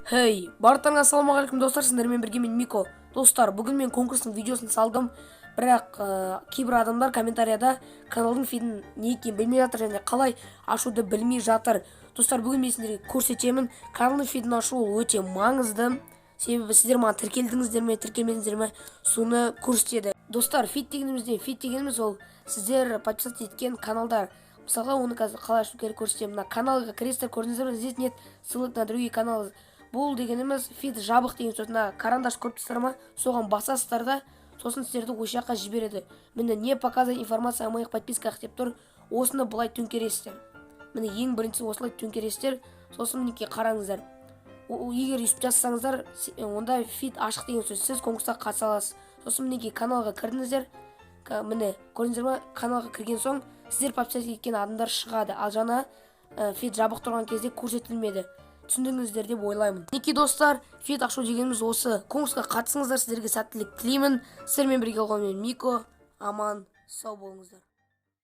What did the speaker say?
Хей, барлықтарыңа ассалаумағалейкум достар, сіздермен бірге мен Мико. Достар, бүгін мен конкурстың видеосын салдым, бірақ кейбір адамдар комментарияда каналдың фидін не екенін білмей жатыр және қалай ашуды білмей жатыр. Достар, бүгін мен сіздерге көрсетемін. Каналдың фидін ашу ол өте маңызды. Себебі сіздер маған тіркелдіңіздер ме, тіркелмедіңіздер ме, соны көрсетеді. Достар, фид дегеніміз ол сіздер подписаться еткен каналдар. Мысалға, оны қазір қалай ашу керек көрсетемін. Мына каналға кіресіздер, көрдіңіздер ме? Здесь нет ссылок на другие каналы. Бұл дегеніміз фид жабық деген сөз. Мына карандаш көріп тұрсыздар ма? Соған басасыздар да, сосын сіздерді осы жаққа жібереді. Міне не показывать информация о моих подписках деп тұр. Осыны былай төңкересіздер. Міне ең бірінші осылай төңкересіздер. Сосын мінекей қараңыздар. Егер өйстіп жазсаңыздар, онда фид ашық деген сөз. Сіз конкурсқа қатыса аласыз. Сосын мінекей каналға кірдіңіздер. Міне көрдіңіздер ма? Каналға кірген соң сіздер подписаться еткен адамдар шығады. Ал жаңа фид жабық тұрған кезде көрсетілмеді. Түсіндіңіздер деп ойлаймын. Мінекей достар, фид ашу дегеніміз осы. Конкурсқа қатысыңыздар, сіздерге сәттілік тілеймін. Сіздермен бірге болған мен Мико. Аман, сау болыңыздар.